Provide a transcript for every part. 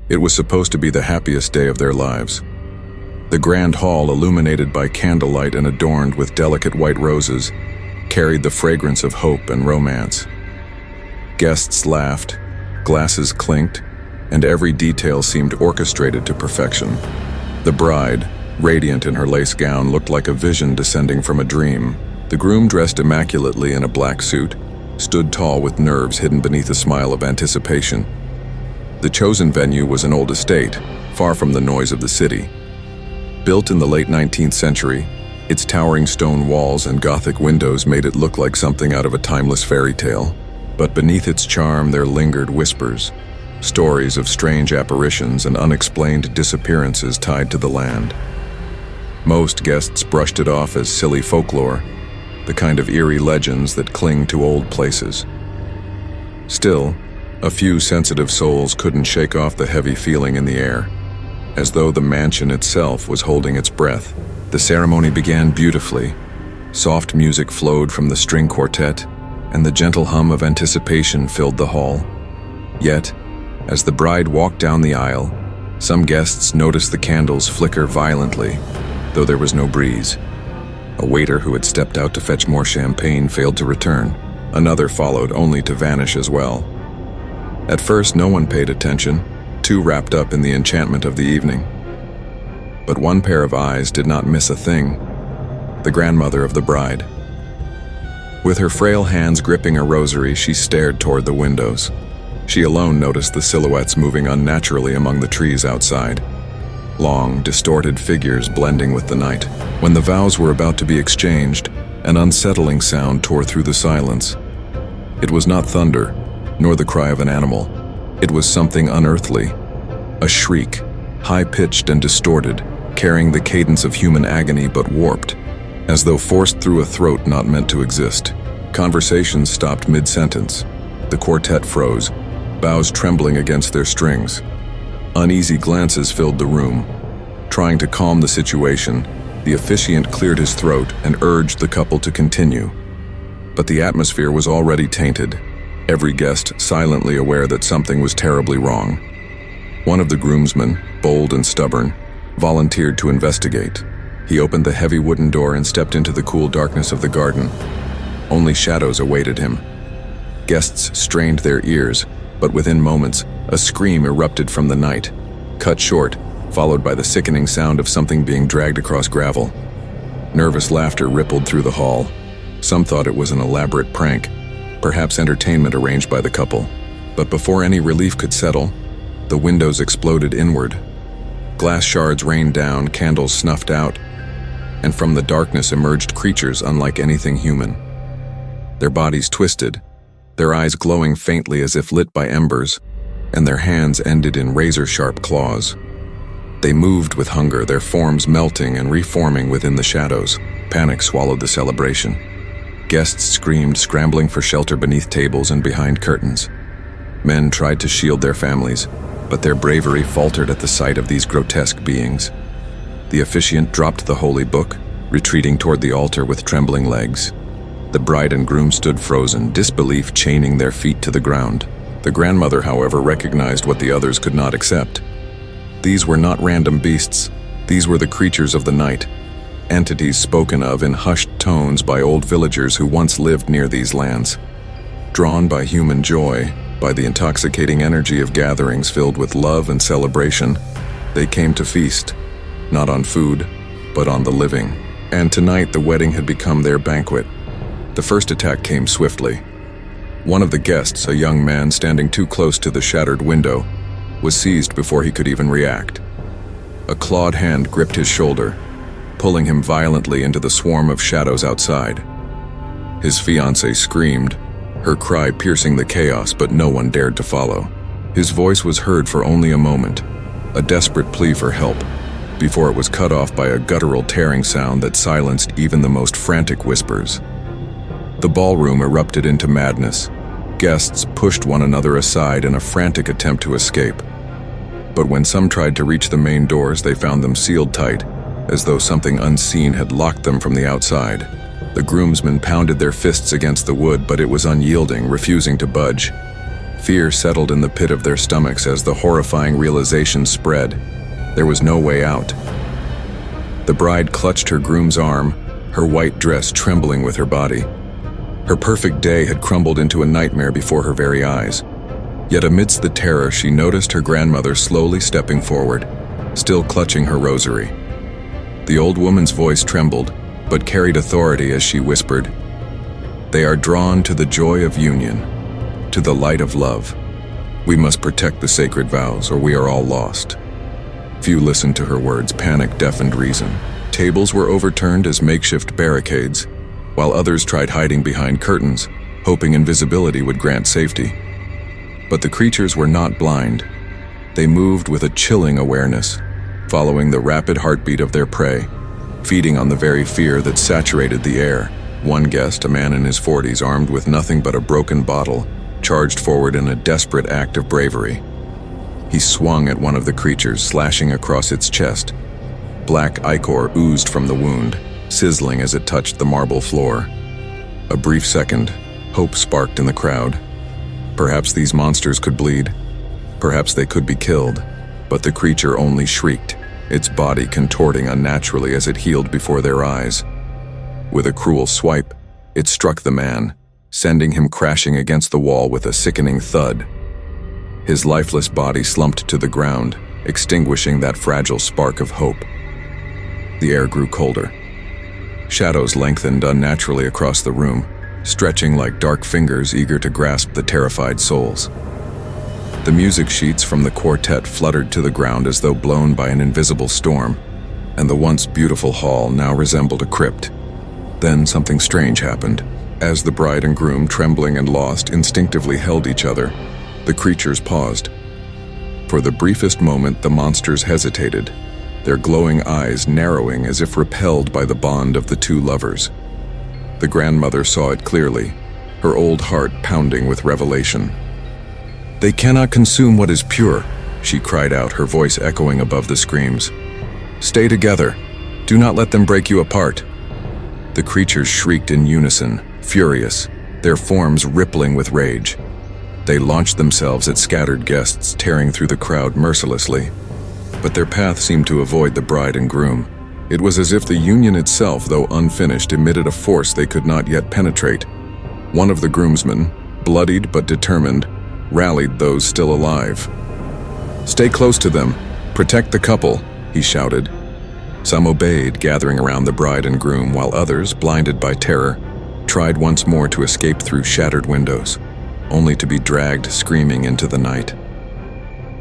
It was supposed to be the happiest day of their lives. The grand hall, illuminated by candlelight and adorned with delicate white roses, carried the fragrance of hope and romance. Guests laughed, glasses clinked, and every detail seemed orchestrated to perfection. The bride, radiant in her lace gown, looked like a vision descending from a dream. The groom, dressed immaculately in a black suit, stood tall with nerves hidden beneath a smile of anticipation. The chosen venue was an old estate, far from the noise of the city. Built in the late 19th century, its towering stone walls and Gothic windows made it look like something out of a timeless fairy tale. But beneath its charm there lingered whispers, stories of strange apparitions and unexplained disappearances tied to the land. Most guests brushed it off as silly folklore, the kind of eerie legends that cling to old places. Still, a few sensitive souls couldn't shake off the heavy feeling in the air, as though the mansion itself was holding its breath. The ceremony began beautifully. Soft music flowed from the string quartet, and the gentle hum of anticipation filled the hall. Yet, as the bride walked down the aisle, some guests noticed the candles flicker violently, though there was no breeze. A waiter who had stepped out to fetch more champagne failed to return. Another followed, only to vanish as well. At first, no one paid attention, too wrapped up in the enchantment of the evening. But one pair of eyes did not miss a thing: the grandmother of the bride. With her frail hands gripping a rosary, she stared toward the windows. She alone noticed the silhouettes moving unnaturally among the trees outside. Long, distorted figures blending with the night. When the vows were about to be exchanged, an unsettling sound tore through the silence. It was not thunder, nor the cry of an animal. It was something unearthly. A shriek, high-pitched and distorted, carrying the cadence of human agony but warped, as though forced through a throat not meant to exist. Conversations stopped mid-sentence. The quartet froze, bows trembling against their strings. Uneasy glances filled the room. Trying to calm the situation, the officiant cleared his throat and urged the couple to continue. But the atmosphere was already tainted, every guest silently aware that something was terribly wrong. One of the groomsmen, bold and stubborn, volunteered to investigate. He opened the heavy wooden door and stepped into the cool darkness of the garden. Only shadows awaited him. Guests strained their ears, but within moments, a scream erupted from the night, cut short, followed by the sickening sound of something being dragged across gravel. Nervous laughter rippled through the hall. Some thought it was an elaborate prank, perhaps entertainment arranged by the couple. But before any relief could settle, the windows exploded inward. Glass shards rained down, candles snuffed out, and from the darkness emerged creatures unlike anything human. Their bodies twisted, their eyes glowing faintly as if lit by embers, and their hands ended in razor-sharp claws. They moved with hunger, their forms melting and reforming within the shadows. Panic swallowed the celebration. Guests screamed, scrambling for shelter beneath tables and behind curtains. Men tried to shield their families, but their bravery faltered at the sight of these grotesque beings. The officiant dropped the holy book, retreating toward the altar with trembling legs. The bride and groom stood frozen, disbelief chaining their feet to the ground. The grandmother, however, recognized what the others could not accept. These were not random beasts. These were the creatures of the night, entities spoken of in hushed tones by old villagers who once lived near these lands. Drawn by human joy, by the intoxicating energy of gatherings filled with love and celebration, they came to feast, not on food, but on the living. And tonight the wedding had become their banquet. The first attack came swiftly. One of the guests, a young man standing too close to the shattered window, was seized before he could even react. A clawed hand gripped his shoulder, pulling him violently into the swarm of shadows outside. His fiancée screamed, her cry piercing the chaos, but no one dared to follow. His voice was heard for only a moment, a desperate plea for help, before it was cut off by a guttural tearing sound that silenced even the most frantic whispers. The ballroom erupted into madness. Guests pushed one another aside in a frantic attempt to escape. But when some tried to reach the main doors, they found them sealed tight, as though something unseen had locked them from the outside. The groomsmen pounded their fists against the wood, but it was unyielding, refusing to budge. Fear settled in the pit of their stomachs as the horrifying realization spread. There was no way out. The bride clutched her groom's arm, her white dress trembling with her body. Her perfect day had crumbled into a nightmare before her very eyes. Yet amidst the terror, she noticed her grandmother slowly stepping forward, still clutching her rosary. The old woman's voice trembled, but carried authority as she whispered, "They are drawn to the joy of union, to the light of love. We must protect the sacred vows, or we are all lost." Few listened to her words. Panic deafened reason. Tables were overturned as makeshift barricades, while others tried hiding behind curtains, hoping invisibility would grant safety. But the creatures were not blind. They moved with a chilling awareness, following the rapid heartbeat of their prey, feeding on the very fear that saturated the air. One guest, a man in his 40s, armed with nothing but a broken bottle, charged forward in a desperate act of bravery. He swung at one of the creatures, slashing across its chest. Black ichor oozed from the wound, sizzling as it touched the marble floor. A brief second, hope sparked in the crowd. Perhaps these monsters could bleed. Perhaps they could be killed. But the creature only shrieked, its body contorting unnaturally as it healed before their eyes. With a cruel swipe, it struck the man, sending him crashing against the wall with a sickening thud. His lifeless body slumped to the ground, extinguishing that fragile spark of hope. The air grew colder. Shadows lengthened unnaturally across the room, stretching like dark fingers eager to grasp the terrified souls. The music sheets from the quartet fluttered to the ground as though blown by an invisible storm, and the once beautiful hall now resembled a crypt. Then something strange happened. As the bride and groom, trembling and lost, instinctively held each other, the creatures paused. For the briefest moment, the monsters hesitated, their glowing eyes narrowing as if repelled by the bond of the two lovers. The grandmother saw it clearly, her old heart pounding with revelation. "They cannot consume what is pure," she cried out, her voice echoing above the screams. "Stay together. Do not let them break you apart." The creatures shrieked in unison, furious, their forms rippling with rage. They launched themselves at scattered guests, tearing through the crowd mercilessly. But their path seemed to avoid the bride and groom. It was as if the union itself, though unfinished, emitted a force they could not yet penetrate. One of the groomsmen, bloodied but determined, rallied those still alive. "Stay close to them. Protect the couple," he shouted. Some obeyed, gathering around the bride and groom, while others, blinded by terror, tried once more to escape through shattered windows, only to be dragged screaming into the night.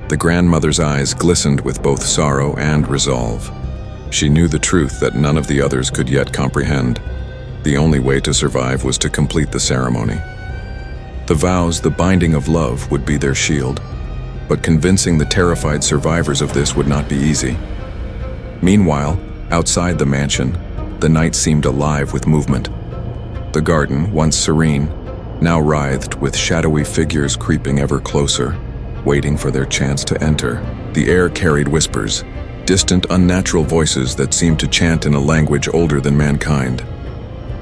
The grandmother's eyes glistened with both sorrow and resolve. She knew the truth that none of the others could yet comprehend. The only way to survive was to complete the ceremony. The vows, the binding of love, would be their shield, but convincing the terrified survivors of this would not be easy. Meanwhile, outside the mansion, the night seemed alive with movement. The garden, once serene, now writhed with shadowy figures creeping ever closer, waiting for their chance to enter. The air carried whispers, distant, unnatural voices that seemed to chant in a language older than mankind.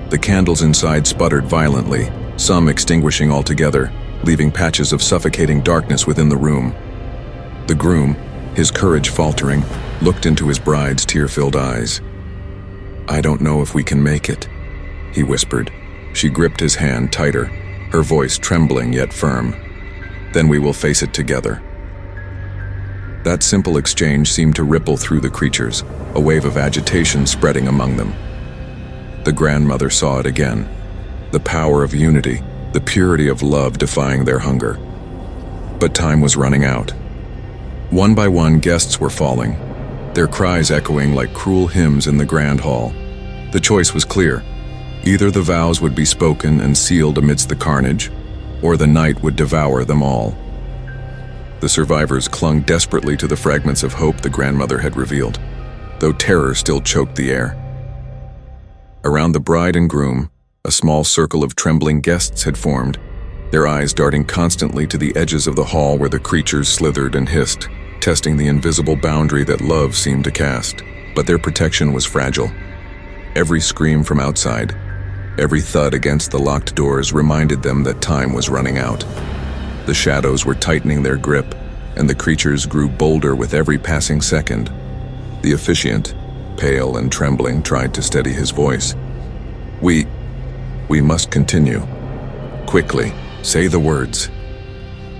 The candles inside sputtered violently, some extinguishing altogether, leaving patches of suffocating darkness within the room. The groom, his courage faltering, looked into his bride's tear-filled eyes. "I don't know if we can make it," he whispered. She gripped his hand tighter, her voice trembling yet firm. "Then we will face it together." That simple exchange seemed to ripple through the creatures, a wave of agitation spreading among them. The grandmother saw it again. The power of unity, the purity of love defying their hunger. But time was running out. One by one, guests were falling, their cries echoing like cruel hymns in the grand hall. The choice was clear. Either the vows would be spoken and sealed amidst the carnage, or the night would devour them all. The survivors clung desperately to the fragments of hope the grandmother had revealed, though terror still choked the air. Around the bride and groom, a small circle of trembling guests had formed, their eyes darting constantly to the edges of the hall where the creatures slithered and hissed, testing the invisible boundary that love seemed to cast. But their protection was fragile. Every scream from outside, every thud against the locked doors reminded them that time was running out. The shadows were tightening their grip, and the creatures grew bolder with every passing second. The officiant, pale and trembling, tried to steady his voice. We must continue. Quickly, say the words."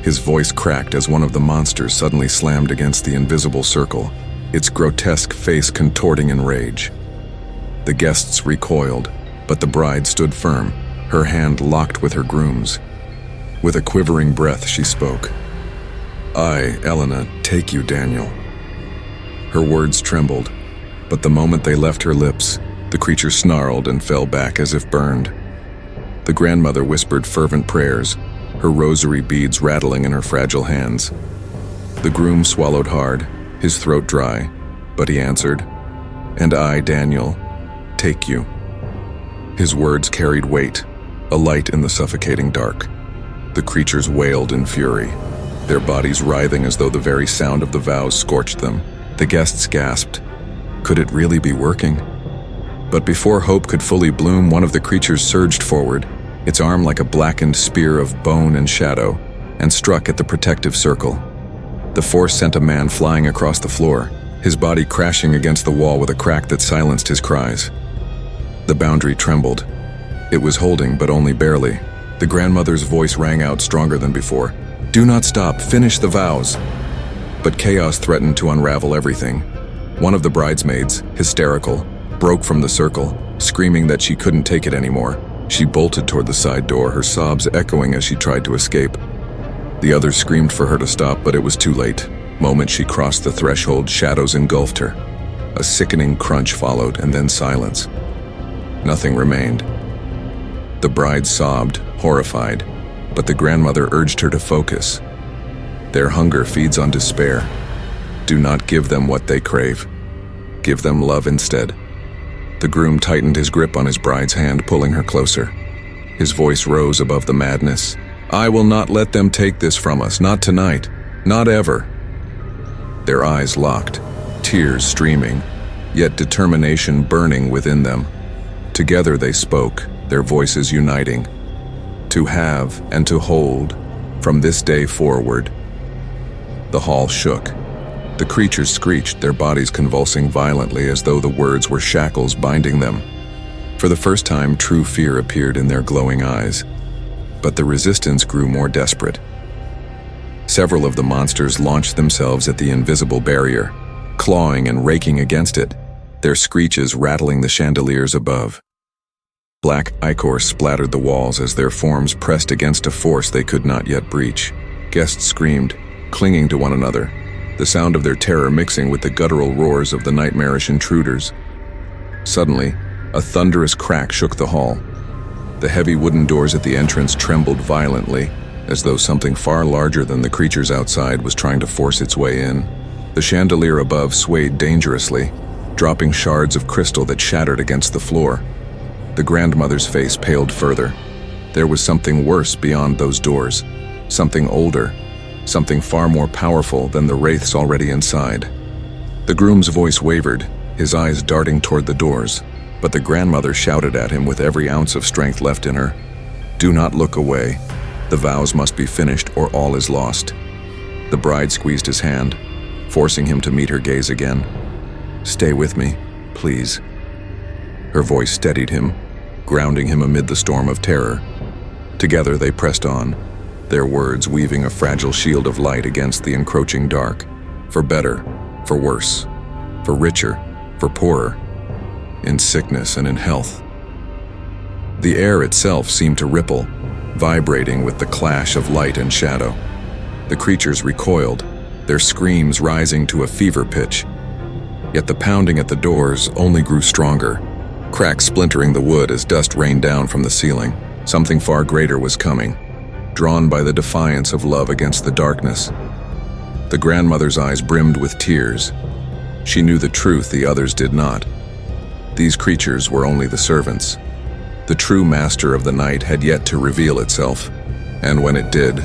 His voice cracked as one of the monsters suddenly slammed against the invisible circle, its grotesque face contorting in rage. The guests recoiled, but the bride stood firm, her hand locked with her groom's. With a quivering breath, she spoke. "I, Elena, take you, Daniel." Her words trembled, but the moment they left her lips, the creature snarled and fell back as if burned. The grandmother whispered fervent prayers, her rosary beads rattling in her fragile hands. The groom swallowed hard, his throat dry, but he answered, "And I, Daniel, take you." His words carried weight, a light in the suffocating dark. The creatures wailed in fury, their bodies writhing as though the very sound of the vows scorched them. The guests gasped. Could it really be working? But before hope could fully bloom, one of the creatures surged forward, its arm like a blackened spear of bone and shadow, and struck at the protective circle. The force sent a man flying across the floor, his body crashing against the wall with a crack that silenced his cries. The boundary trembled. It was holding, but only barely. The grandmother's voice rang out stronger than before. "Do not stop, finish the vows." But chaos threatened to unravel everything. One of the bridesmaids, hysterical, broke from the circle, screaming that she couldn't take it anymore. She bolted toward the side door, her sobs echoing as she tried to escape. The others screamed for her to stop, but it was too late. Moment she crossed the threshold, shadows engulfed her. A sickening crunch followed, and then silence. Nothing remained. The bride sobbed, horrified, but the grandmother urged her to focus. Their hunger feeds on despair. Do not give them what they crave. Give them love instead. The groom tightened his grip on his bride's hand, pulling her closer. His voice rose above the madness. "I will not let them take this from us, not tonight, not ever." Their eyes locked, tears streaming, yet determination burning within them. Together they spoke, their voices uniting. To have and to hold, from this day forward. The hall shook. The creatures screeched, their bodies convulsing violently as though the words were shackles binding them. For the first time, true fear appeared in their glowing eyes. But the resistance grew more desperate. Several of the monsters launched themselves at the invisible barrier, clawing and raking against it, their screeches rattling the chandeliers above. Black ichor splattered the walls as their forms pressed against a force they could not yet breach. Guests screamed, clinging to one another, the sound of their terror mixing with the guttural roars of the nightmarish intruders. Suddenly, a thunderous crack shook the hall. The heavy wooden doors at the entrance trembled violently, as though something far larger than the creatures outside was trying to force its way in. The chandelier above swayed dangerously, dropping shards of crystal that shattered against the floor. The grandmother's face paled further. There was something worse beyond those doors, something older, something far more powerful than the wraiths already inside. The groom's voice wavered, his eyes darting toward the doors, but the grandmother shouted at him with every ounce of strength left in her. "Do not look away. The vows must be finished or all is lost." The bride squeezed his hand, forcing him to meet her gaze again. "Stay with me, please." Her voice steadied him, grounding him amid the storm of terror. Together they pressed on, their words weaving a fragile shield of light against the encroaching dark. For better, for worse, for richer, for poorer, in sickness and in health. The air itself seemed to ripple, vibrating with the clash of light and shadow. The creatures recoiled, their screams rising to a fever pitch. Yet the pounding at the doors only grew stronger, cracks splintering the wood as dust rained down from the ceiling. Something far greater was coming, drawn by the defiance of love against the darkness. The grandmother's eyes brimmed with tears. She knew the truth the others did not. These creatures were only the servants. The true master of the night had yet to reveal itself, and when it did,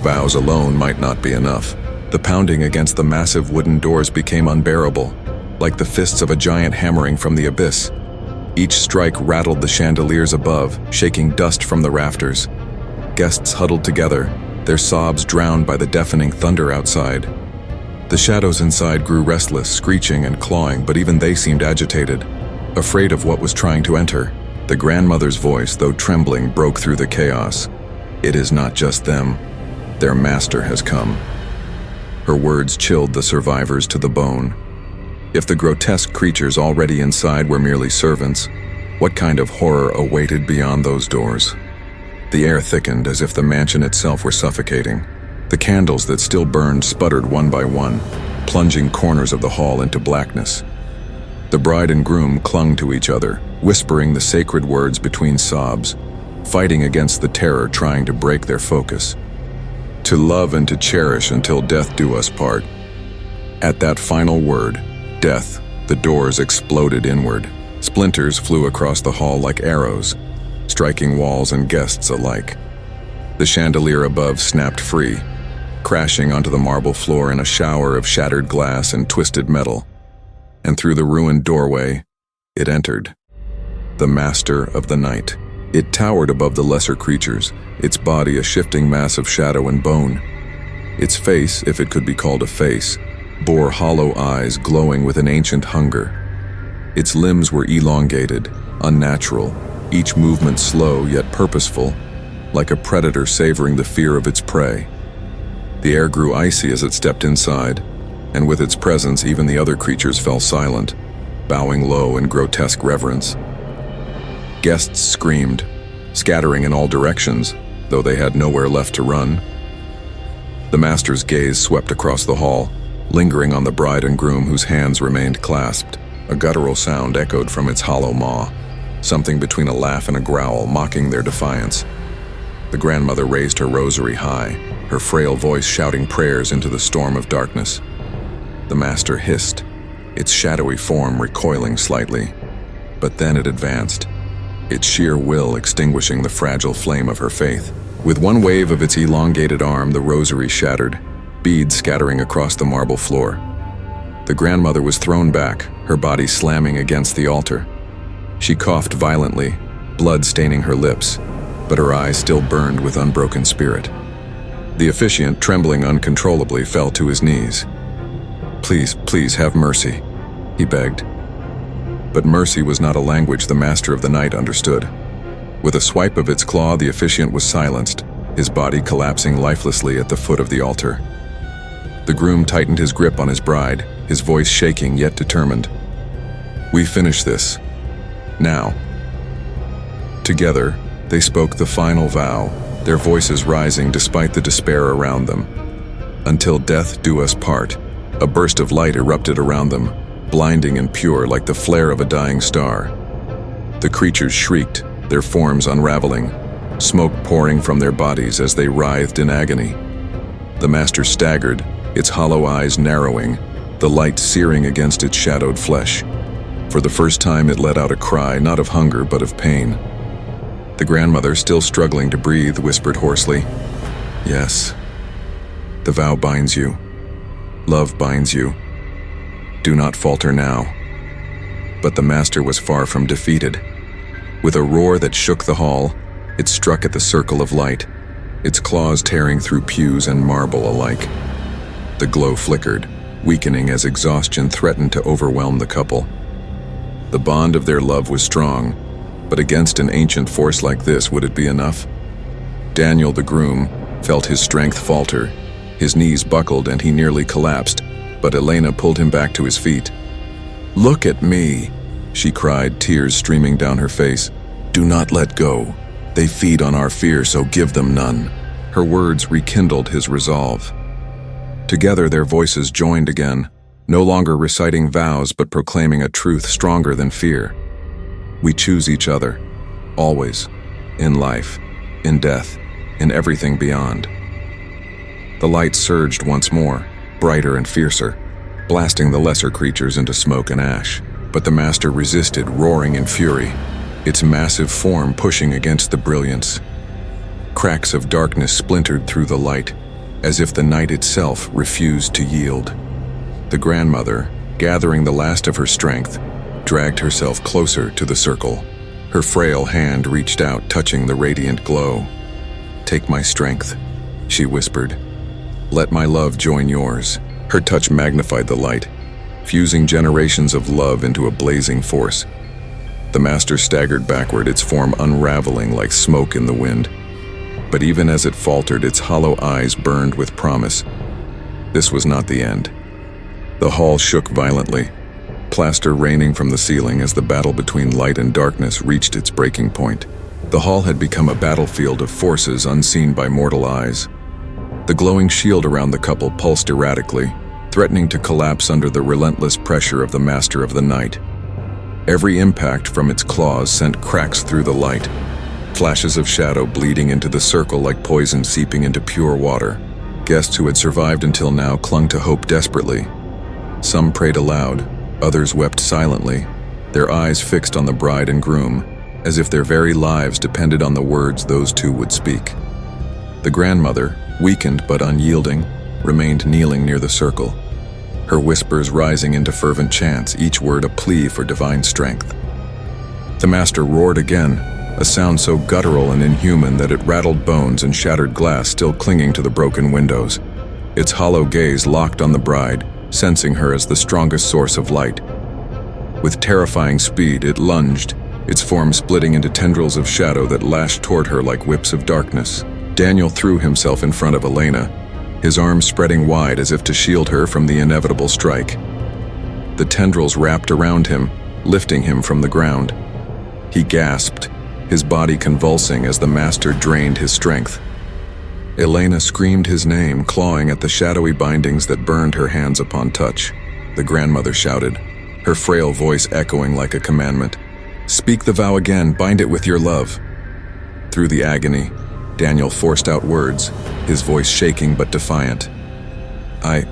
vows alone might not be enough. The pounding against the massive wooden doors became unbearable, like the fists of a giant hammering from the abyss. Each strike rattled the chandeliers above, shaking dust from the rafters. Guests huddled together, their sobs drowned by the deafening thunder outside. The shadows inside grew restless, screeching and clawing, but even they seemed agitated, afraid of what was trying to enter. The grandmother's voice, though trembling, broke through the chaos. "It is not just them. Their master has come." Her words chilled the survivors to the bone. If the grotesque creatures already inside were merely servants, what kind of horror awaited beyond those doors? The air thickened as if the mansion itself were suffocating. The candles that still burned sputtered one by one, plunging corners of the hall into blackness. The bride and groom clung to each other, whispering the sacred words between sobs, fighting against the terror trying to break their focus. "To love and to cherish until death do us part." At that final word, death, the doors exploded inward. Splinters flew across the hall like arrows, striking walls and guests alike. The chandelier above snapped free, crashing onto the marble floor in a shower of shattered glass and twisted metal. And through the ruined doorway, it entered. The master of the night. It towered above the lesser creatures, its body a shifting mass of shadow and bone. Its face, if it could be called a face, bore hollow eyes glowing with an ancient hunger. Its limbs were elongated, unnatural, each movement slow yet purposeful, like a predator savoring the fear of its prey. The air grew icy as it stepped inside, and with its presence even the other creatures fell silent, bowing low in grotesque reverence. Guests screamed, scattering in all directions, though they had nowhere left to run. The master's gaze swept across the hall, lingering on the bride and groom whose hands remained clasped. A guttural sound echoed from its hollow maw, something between a laugh and a growl, mocking their defiance. The grandmother raised her rosary high, her frail voice shouting prayers into the storm of darkness. The master hissed, its shadowy form recoiling slightly, but then it advanced, its sheer will extinguishing the fragile flame of her faith. With one wave of its elongated arm, the rosary shattered, beads scattering across the marble floor. The grandmother was thrown back, her body slamming against the altar. She coughed violently, blood staining her lips, but her eyes still burned with unbroken spirit. The officiant, trembling uncontrollably, fell to his knees. "Please, please have mercy," he begged. But mercy was not a language the master of the night understood. With a swipe of its claw, the officiant was silenced, his body collapsing lifelessly at the foot of the altar. The groom tightened his grip on his bride, his voice shaking yet determined. "We finish this. Now." Together, they spoke the final vow, their voices rising despite the despair around them. "Until death do us part." A burst of light erupted around them, blinding and pure like the flare of a dying star. The creatures shrieked, their forms unraveling, smoke pouring from their bodies as they writhed in agony. The master staggered, its hollow eyes narrowing, the light searing against its shadowed flesh. For the first time it let out a cry, not of hunger but of pain. The grandmother, still struggling to breathe, whispered hoarsely, "Yes, the vow binds you. Love binds you. Do not falter now." But the master was far from defeated. With a roar that shook the hall, it struck at the circle of light, its claws tearing through pews and marble alike. The glow flickered, weakening as exhaustion threatened to overwhelm the couple. The bond of their love was strong, but against an ancient force like this, would it be enough? Daniel, the groom, felt his strength falter. His knees buckled and he nearly collapsed, but Elena pulled him back to his feet. "Look at me," she cried, tears streaming down her face. "Do not let go. They feed on our fear, so give them none." Her words rekindled his resolve. Together their voices joined again, no longer reciting vows but proclaiming a truth stronger than fear. We choose each other, always, in life, in death, in everything beyond. The light surged once more, brighter and fiercer, blasting the lesser creatures into smoke and ash. But the master resisted, roaring in fury, its massive form pushing against the brilliance. Cracks of darkness splintered through the light, as if the night itself refused to yield. The grandmother, gathering the last of her strength, dragged herself closer to the circle. Her frail hand reached out, touching the radiant glow. "Take my strength. she whispered. "Let my love join yours." Her touch magnified the light, fusing generations of love into a blazing force. The master staggered backward, its form unraveling like smoke in the wind. But even as it faltered, its hollow eyes burned with promise. This was not the end. The hall shook violently, plaster raining from the ceiling as the battle between light and darkness reached its breaking point. The hall had become a battlefield of forces unseen by mortal eyes. The glowing shield around the couple pulsed erratically, threatening to collapse under the relentless pressure of the Master of the Night. Every impact from its claws sent cracks through the light, flashes of shadow bleeding into the circle like poison seeping into pure water. Guests who had survived until now clung to hope desperately. Some prayed aloud, others wept silently, their eyes fixed on the bride and groom, as if their very lives depended on the words those two would speak. The grandmother, weakened but unyielding, remained kneeling near the circle, her whispers rising into fervent chants, each word a plea for divine strength. The master roared again, a sound so guttural and inhuman that it rattled bones and shattered glass still clinging to the broken windows. Its hollow gaze locked on the bride, sensing her as the strongest source of light. With terrifying speed, it lunged, its form splitting into tendrils of shadow that lashed toward her like whips of darkness. Daniel threw himself in front of Elena, his arms spreading wide as if to shield her from the inevitable strike. The tendrils wrapped around him, lifting him from the ground. He gasped, his body convulsing as the master drained his strength. Elena screamed his name, clawing at the shadowy bindings that burned her hands upon touch. The grandmother shouted, her frail voice echoing like a commandment. "Speak the vow again, bind it with your love." Through the agony, Daniel forced out words, his voice shaking but defiant. "I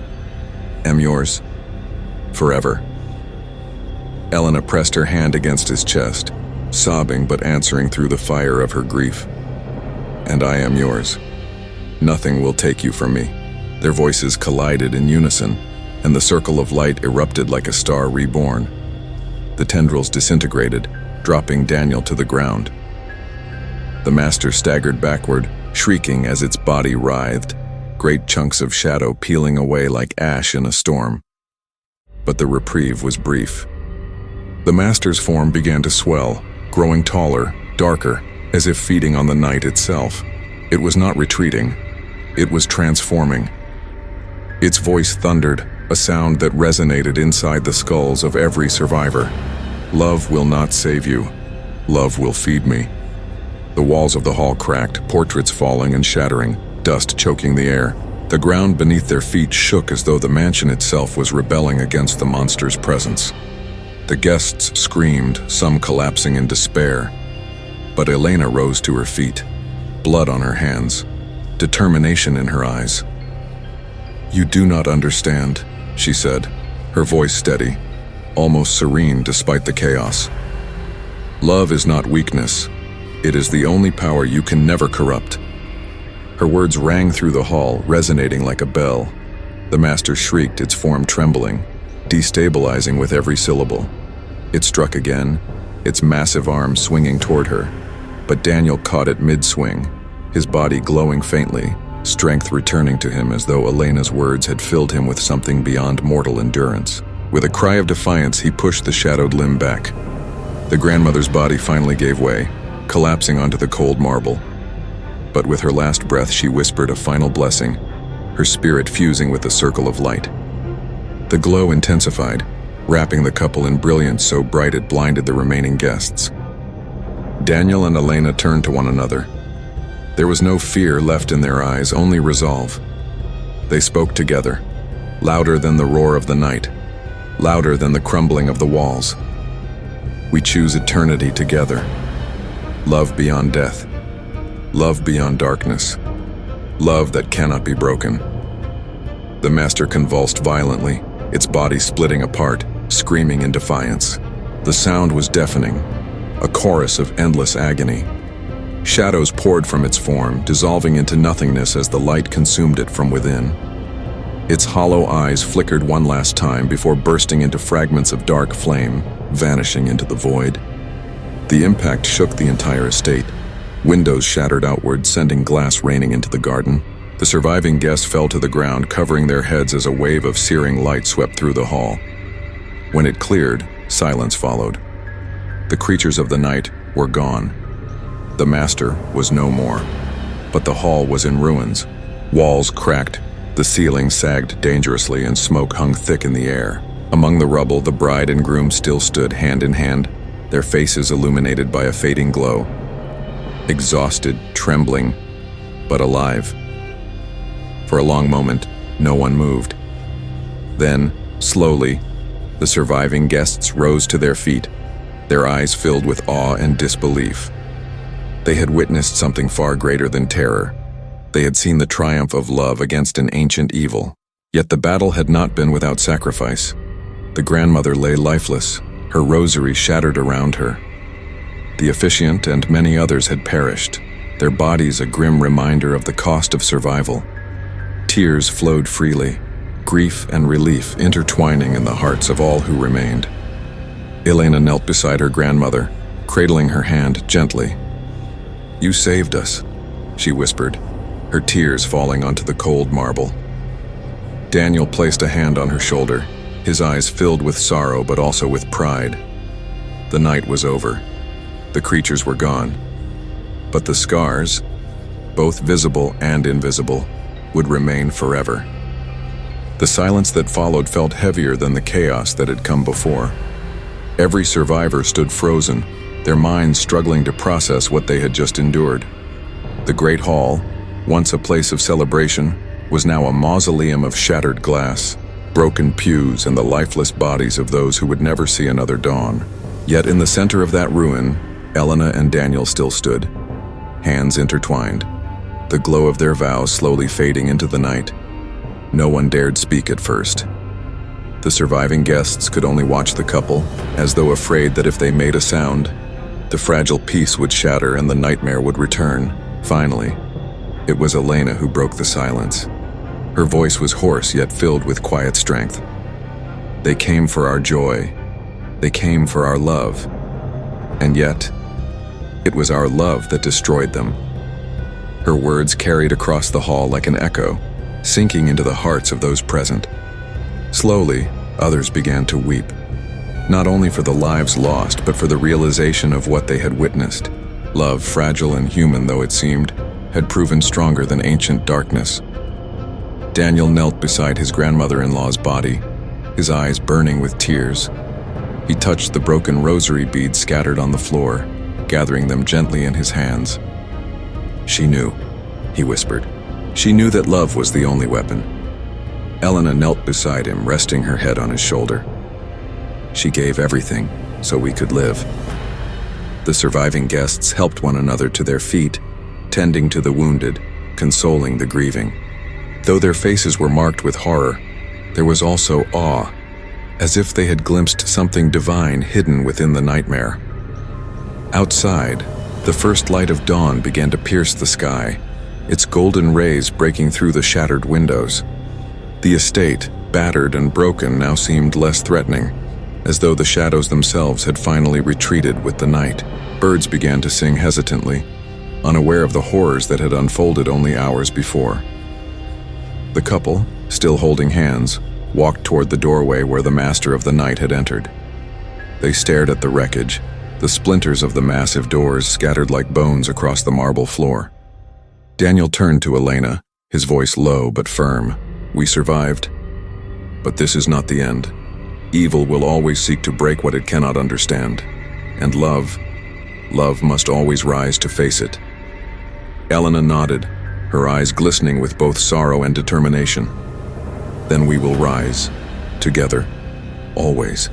am yours. Forever." Elena pressed her hand against his chest, sobbing but answering through the fire of her grief. "And I am yours. Nothing will take you from me." Their voices collided in unison, and the circle of light erupted like a star reborn. The tendrils disintegrated, dropping Daniel to the ground. The master staggered backward, shrieking as its body writhed, great chunks of shadow peeling away like ash in a storm. But the reprieve was brief. The master's form began to swell, growing taller, darker, as if feeding on the night itself. It was not retreating. It was transforming. Its voice thundered, a sound that resonated inside the skulls of every survivor. "Love will not save you. Love will feed me." The walls of the hall cracked, portraits falling and shattering, dust choking the air. The ground beneath their feet shook as though the mansion itself was rebelling against the monster's presence. The guests screamed, some collapsing in despair. But Elena rose to her feet, blood on her hands, determination in her eyes. "You do not understand," she said, her voice steady, almost serene despite the chaos. "Love is not weakness. It is the only power you can never corrupt." Her words rang through the hall, resonating like a bell. The master shrieked, its form trembling, destabilizing with every syllable. It struck again, its massive arm swinging toward her. But Daniel caught it mid-swing, his body glowing faintly, strength returning to him as though Elena's words had filled him with something beyond mortal endurance. With a cry of defiance, he pushed the shadowed limb back. The grandmother's body finally gave way, collapsing onto the cold marble. But with her last breath, she whispered a final blessing, her spirit fusing with the circle of light. The glow intensified, wrapping the couple in brilliance so bright it blinded the remaining guests. Daniel and Elena turned to one another. There was no fear left in their eyes, only resolve. They spoke together, louder than the roar of the night, louder than the crumbling of the walls. "We choose eternity together. Love beyond death. Love beyond darkness. Love that cannot be broken." The master convulsed violently, its body splitting apart, screaming in defiance. The sound was deafening, a chorus of endless agony. Shadows poured from its form, dissolving into nothingness as the light consumed it from within. Its hollow eyes flickered one last time before bursting into fragments of dark flame, vanishing into the void. The impact shook the entire estate. Windows shattered outward, sending glass raining into the garden. The surviving guests fell to the ground, covering their heads as a wave of searing light swept through the hall. When it cleared, silence followed. The creatures of the night were gone. The master was no more. But the hall was in ruins. Walls cracked, the ceiling sagged dangerously, and smoke hung thick in the air. Among the rubble, the bride and groom still stood hand in hand, their faces illuminated by a fading glow. Exhausted, trembling, but alive. For a long moment, no one moved. Then, slowly, the surviving guests rose to their feet, their eyes filled with awe and disbelief. They had witnessed something far greater than terror. They had seen the triumph of love against an ancient evil. Yet the battle had not been without sacrifice. The grandmother lay lifeless, her rosary shattered around her. The officiant and many others had perished, their bodies a grim reminder of the cost of survival. Tears flowed freely, grief and relief intertwining in the hearts of all who remained. Elena knelt beside her grandmother, cradling her hand gently. "You saved us," she whispered, her tears falling onto the cold marble. Daniel placed a hand on her shoulder, his eyes filled with sorrow but also with pride. The night was over. The creatures were gone. But the scars, both visible and invisible, would remain forever. The silence that followed felt heavier than the chaos that had come before. Every survivor stood frozen, their minds struggling to process what they had just endured. The great hall, once a place of celebration, was now a mausoleum of shattered glass, broken pews, and the lifeless bodies of those who would never see another dawn. Yet in the center of that ruin, Elena and Daniel still stood, hands intertwined, the glow of their vows slowly fading into the night. No one dared speak at first. The surviving guests could only watch the couple, as though afraid that if they made a sound, the fragile peace would shatter and the nightmare would return. Finally, it was Elena who broke the silence. Her voice was hoarse yet filled with quiet strength. "They came for our joy. They came for our love. And yet, it was our love that destroyed them." Her words carried across the hall like an echo, sinking into the hearts of those present. Slowly, others began to weep, not only for the lives lost, but for the realization of what they had witnessed. Love, fragile and human though it seemed, had proven stronger than ancient darkness. Daniel knelt beside his grandmother-in-law's body, his eyes burning with tears. He touched the broken rosary beads scattered on the floor, gathering them gently in his hands. "She knew," he whispered. "She knew that love was the only weapon." Elena knelt beside him, resting her head on his shoulder. "She gave everything so we could live." The surviving guests helped one another to their feet, tending to the wounded, consoling the grieving. Though their faces were marked with horror, there was also awe, as if they had glimpsed something divine hidden within the nightmare. Outside, the first light of dawn began to pierce the sky, its golden rays breaking through the shattered windows. The estate, battered and broken, now seemed less threatening, as though the shadows themselves had finally retreated with the night. Birds began to sing hesitantly, unaware of the horrors that had unfolded only hours before. The couple, still holding hands, walked toward the doorway where the master of the night had entered. They stared at the wreckage, the splinters of the massive doors scattered like bones across the marble floor. Daniel turned to Elena, his voice low but firm. "We survived. But this is not the end. Evil will always seek to break what it cannot understand. And love must always rise to face it." Elena nodded, her eyes glistening with both sorrow and determination. "Then we will rise, together, always."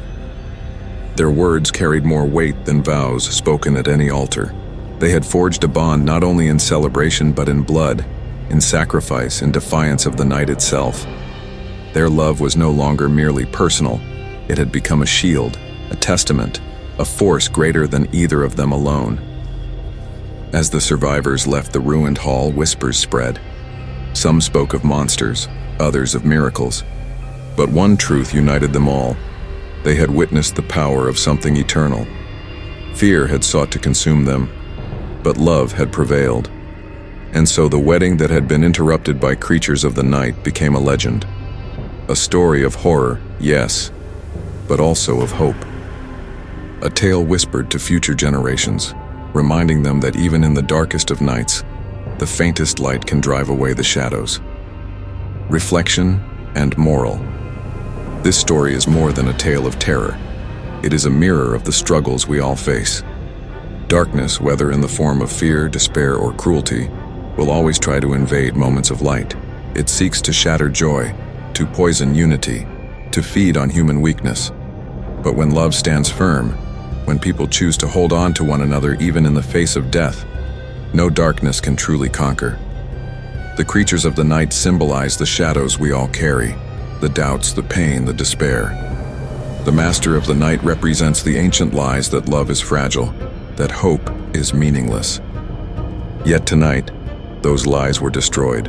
Their words carried more weight than vows spoken at any altar. They had forged a bond not only in celebration but in blood, in sacrifice, in defiance of the night itself. Their love was no longer merely personal. It had become a shield, a testament, a force greater than either of them alone. As the survivors left the ruined hall, whispers spread. Some spoke of monsters, others of miracles. But one truth united them all. They had witnessed the power of something eternal. Fear had sought to consume them, but love had prevailed. And so the wedding that had been interrupted by creatures of the night became a legend. A story of horror, yes, but also of hope. A tale whispered to future generations, reminding them that even in the darkest of nights, the faintest light can drive away the shadows. Reflection and moral. This story is more than a tale of terror. It is a mirror of the struggles we all face. Darkness, whether in the form of fear, despair, or cruelty, will always try to invade moments of light. It seeks to shatter joy, to poison unity, to feed on human weakness. But when love stands firm, when people choose to hold on to one another even in the face of death, no darkness can truly conquer. The creatures of the night symbolize the shadows we all carry, the doubts, the pain, the despair. The master of the night represents the ancient lies that love is fragile, that hope is meaningless. Yet tonight, those lies were destroyed.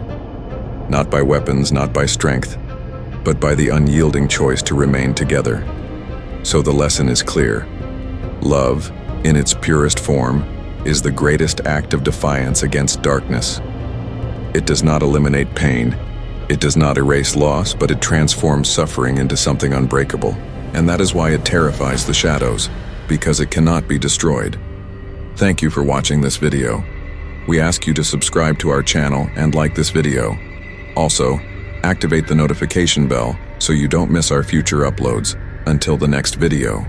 Not by weapons, not by strength, but by the unyielding choice to remain together. So the lesson is clear. Love, in its purest form, is the greatest act of defiance against darkness. It does not eliminate pain. It does not erase loss, but it transforms suffering into something unbreakable. And that is why it terrifies the shadows, because it cannot be destroyed. Thank you for watching this video. We ask you to subscribe to our channel and like this video. Also, activate the notification bell so you don't miss our future uploads. Until the next video.